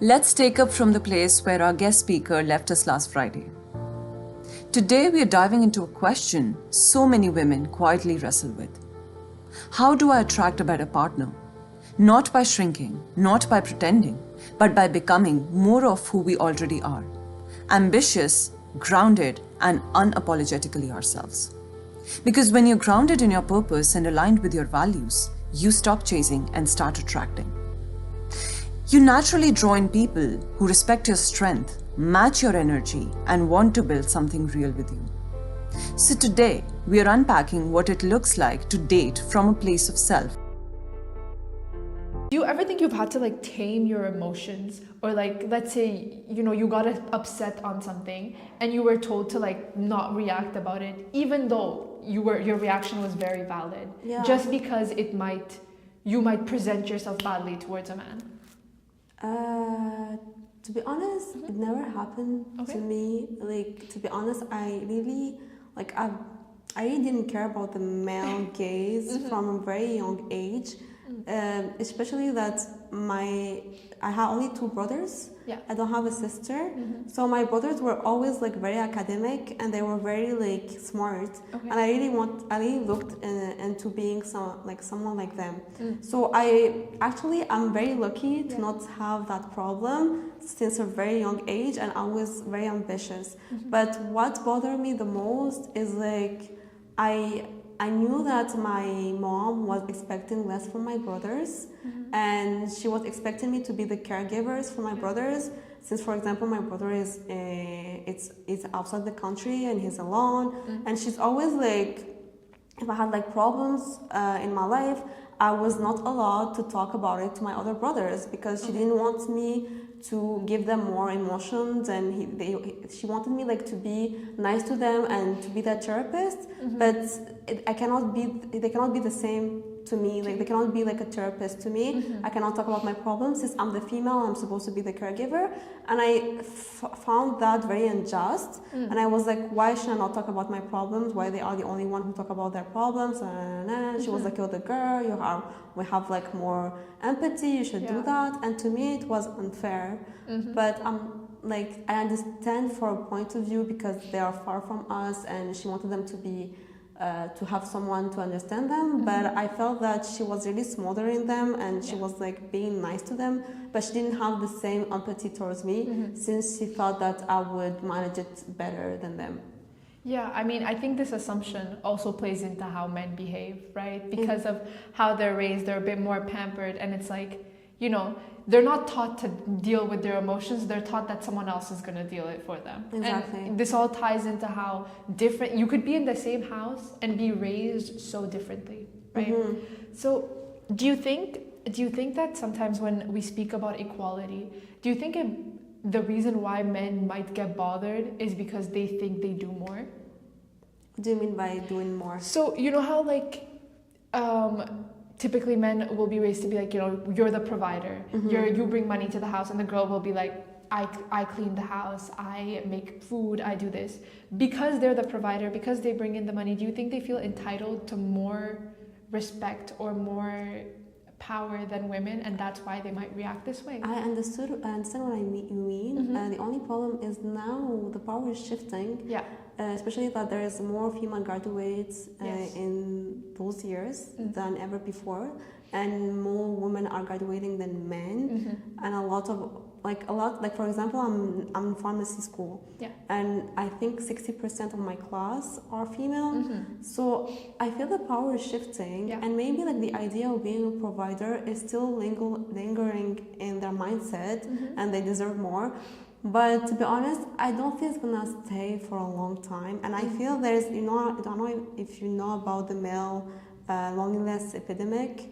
Let's take up from the place where our guest speaker left us last Friday. Today, we are diving into a question so many women quietly wrestle with. How do I attract a better partner? Not by shrinking, not by pretending, but by becoming more of who we already are. Ambitious, grounded, and unapologetically ourselves. Because when you're grounded in your purpose and aligned with your values, you stop chasing and start attracting. You naturally draw in people who respect your strength, match your energy, and want to build something real with you. So today, we are unpacking what it looks like to date from a place of self. Do you ever think you've had to tame your emotions, or let's say you got upset on something and you were told to not react about it, even though your reaction was very valid, just because you might present yourself badly towards a man? To be honest, it never happened to me. To be honest, I really didn't care about the male gaze from a very young age. Especially that I have only two brothers. I don't have a sister. So my brothers were always very academic, and they were very smart. And I really looked into being someone like them. So I'm very lucky to not have that problem since a very young age, and I was very ambitious. But what bothered me the most is I knew that my mom was expecting less from my brothers, and she was expecting me to be the caregivers for my brothers. Since, for example, my brother is outside the country and he's alone, and she's always if I had problems in my life, I was not allowed to talk about it to my other brothers because she didn't want me to give them more emotions, and she wanted me to be nice to them and to be their therapist. But they cannot be the same to me. They cannot be a therapist to me. I cannot talk about my problems since I'm the female. I'm supposed to be the caregiver, and I found that very unjust. And I was why should I not talk about my problems? Why they are the only one who talk about their problems? And she was you're the girl. We have more empathy. You should do that. And to me, it was unfair. But I understand for a point of view because they are far from us, and she wanted them to be. To have someone to understand them, but I felt that she was really smothering them, and she was being nice to them, but she didn't have the same empathy towards me since she thought that I would manage it better than them. Yeah, I mean, I think this assumption also plays into how men behave, right? Because of how they're raised, they're a bit more pampered, and it's they're not taught to deal with their emotions. They're taught that someone else is going to deal it for them. Exactly. And this all ties into how different you could be in the same house and be raised so differently, right? So do you think that sometimes when we speak about equality, do you think the reason why men might get bothered is because they think they do more? What do you mean by doing more? So you know how typically men will be raised to be you're the provider. You bring money to the house, and the girl will be I clean the house, I make food, I do this. Because they're the provider, because they bring in the money, do you think they feel entitled to more respect or more power than women, and that's why they might react this way? I understand what you mean. The only problem is now the power is shifting. Especially that there is more female graduates in those years than ever before, and more women are graduating than men, and a lot for example, I'm in pharmacy school, and I think 60% of my class are female. So I feel the power is shifting, and maybe the idea of being a provider is still lingering in their mindset, and they deserve more. But to be honest, I don't think it's gonna stay for a long time, and I feel there's I don't know if you know about the male loneliness epidemic.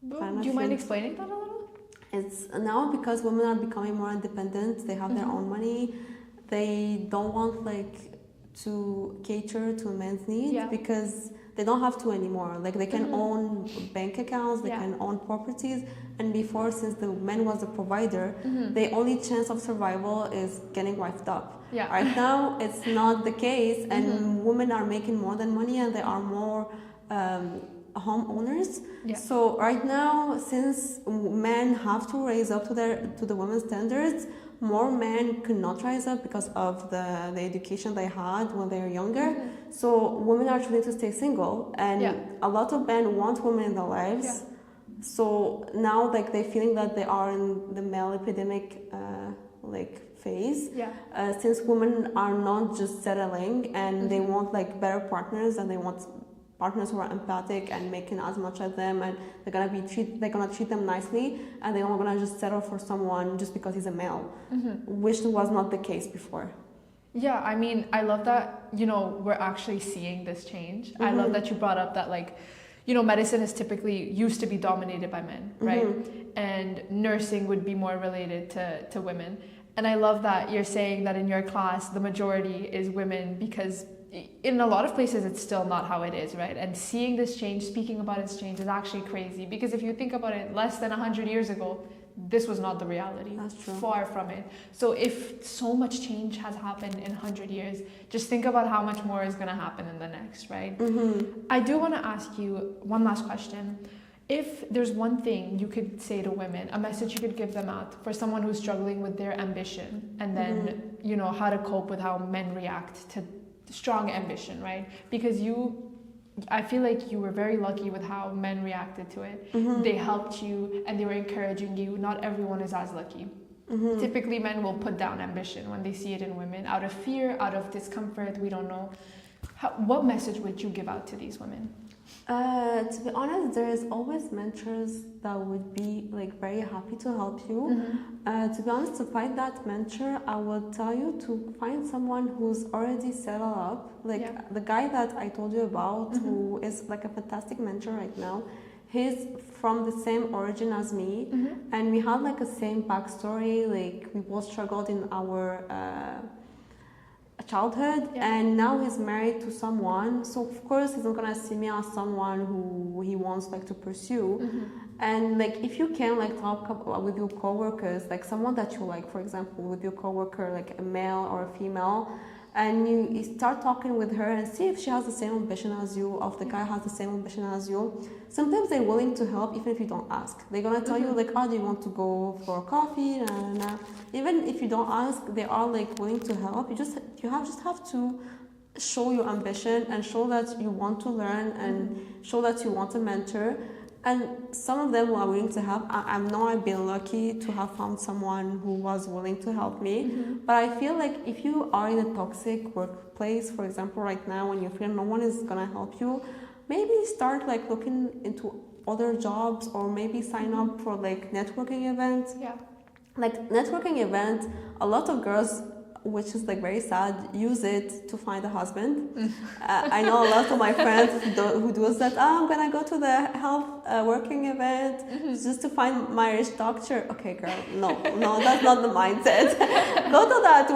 Do you mind explaining that a little? It's now because women are becoming more independent. They have their own money. They don't want to cater to men's needs because they don't have to anymore. They can own bank accounts, they can own properties. And before, since the man was the provider, the only chance of survival is getting wifed up. Right now, it's not the case, and women are making more than money, and they are more homeowners. Yeah. So right now, since men have to raise up to the women's standards, more men could not rise up because of the education they had when they were younger. So women are choosing to stay single, and a lot of men want women in their lives. So now, like, they're feeling that they are in the male epidemic, phase. Since women are not just settling, and they want like better partners, and they want partners who are empathic and making as much as them, and they're gonna treat them nicely, and they're not gonna just settle for someone just because he's a male, which was not the case before. Yeah, I mean, I love that, you know, we're actually seeing this change. I love that you brought up that, like, you know, medicine is typically used to be dominated by men, right? And nursing would be more related to women. And I love that you're saying that in your class, the majority is women, because in a lot of places, it's still not how it is, right? And seeing this change, speaking about its change is actually crazy, because if you think about it, less than 100 years ago, this was not the reality. That's true. Far from it. So if so much change has happened in 100 years, just think about how much more is going to happen in the next, right? I do want to ask you one last question. If there's one thing you could say to women, a message you could give them out for someone who's struggling with their ambition, and then, you know, how to cope with how men react to strong ambition, right? Because I feel like you were very lucky with how men reacted to it. They helped you and they were encouraging you. Not everyone is as lucky. Typically, men will put down ambition when they see it in women, out of fear, out of discomfort. We don't know. What message would you give out to these women? To be honest, there is always mentors that would be like very happy to help you. To be honest, to find that mentor, I would tell you to find someone who's already settled up. Like the guy that I told you about, who is like a fantastic mentor right now. He's from the same origin as me, and we had like a same backstory. Like we both struggled in our childhood, and now he's married to someone, so of course he's not gonna see me as someone who he wants like to pursue. And like if you can like talk with your coworkers, like someone that you like, for example, with your coworker, like a male or a female, and you start talking with her and see if she has the same ambition as you, or if the guy has the same ambition as you. Sometimes they're willing to help even if you don't ask. They're gonna tell you like, oh, do you want to go for coffee? Nah. Even if you don't ask, they are like willing to help. You just have to show your ambition and show that you want to learn and show that you want a mentor. And some of them are willing to help. I know I've been lucky to have found someone who was willing to help me. But I feel like if you are in a toxic workplace, for example, right now, when you feel no one is gonna help you, maybe start like looking into other jobs, or maybe sign up for like networking events. Like networking events, a lot of girls, which is like very sad, use it to find a husband. I know a lot of my friends who do that. I'm gonna go to the health working event just to find my rich doctor. Okay, girl, no, that's not the mindset. Go to that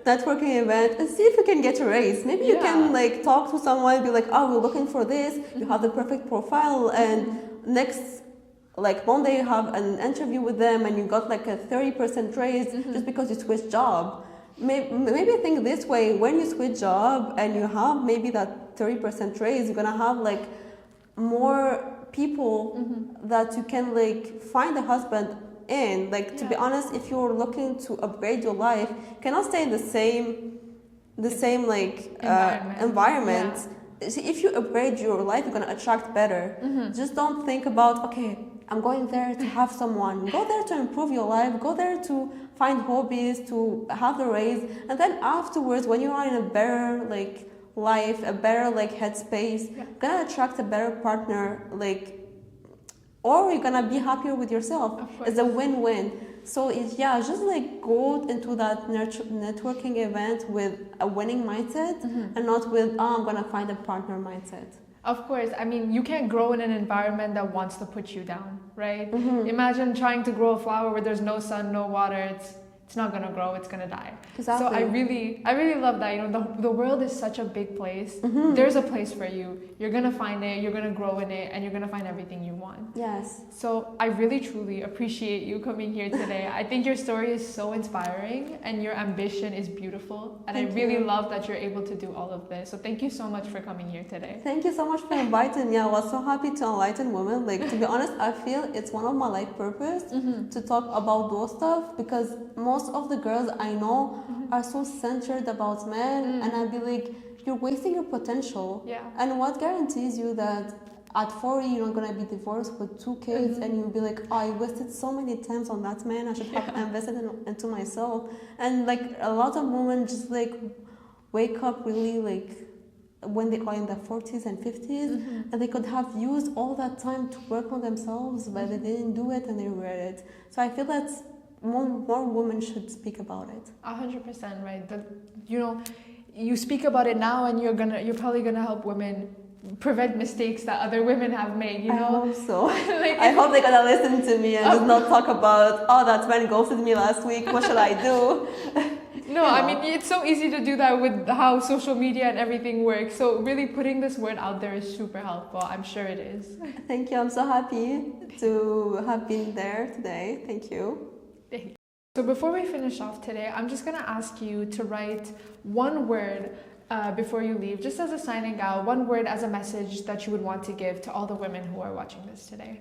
networking event and see if you can get a raise. Maybe you can like talk to someone, be like, oh, we're looking for this. You have the perfect profile, and next like Monday you have an interview with them, and you got like a 30% raise just because you switched job. Maybe think this way: when you switch job and you have maybe that 30% raise, you're gonna have like more people that you can like find a husband in. Like to be honest, if you're looking to upgrade your life, you cannot stay in the same like environment. See, if you upgrade your life, you're gonna attract better. Just don't think about, okay, I'm going there to have someone. Go there to improve your life. Go there to find hobbies, to have the raise, and then afterwards, when you are in a better like life, a better like headspace, you're gonna attract a better partner, like, or you're gonna be happier with yourself. It's a win-win. So just like go into that networking event with a winning mindset, and not with, oh, I'm gonna find a partner mindset. Of course, I mean, you can't grow in an environment that wants to put you down, right? Imagine trying to grow a flower where there's no sun, no water. it's not gonna grow, it's gonna die. Exactly. So I really love that. You know, the world is such a big place. There's a place for you. You're gonna find it, you're gonna grow in it, and you're gonna find everything you want. Yes. So I really truly appreciate you coming here today. I think your story is so inspiring and your ambition is beautiful. And Thank I really you. love that you're able to do all of this. So thank you so much for coming here today. Thank you so much for inviting me. I was so happy to enlighten women. Like, to be honest, I feel it's one of my life purpose to talk about those stuff, because most of the girls I know are so centered about men, and I'd be like, you're wasting your potential. Yeah. And what guarantees you that at 40 you're not gonna be divorced with 2 kids and you'll be like, oh, I wasted so many times on that man, I should have invested into myself. And like a lot of women just like wake up really like when they are in their 40s and 50s, and they could have used all that time to work on themselves, but they didn't do it and they regret it. So I feel that more women should speak about it. 100% right. That, you know, you speak about it now, and you're probably gonna help women prevent mistakes that other women have made. You know. I hope so. Like, I hope they're gonna listen to me and just not talk about, oh, that man ghosted me last week, what should I do? No, I mean, it's so easy to do that with how social media and everything works. So really putting this word out there is super helpful. I'm sure it is. Thank you. I'm so happy to have been there today. Thank you. So before we finish off today, I'm just going to ask you to write one word before you leave, just as a signing out, one word as a message that you would want to give to all the women who are watching this today.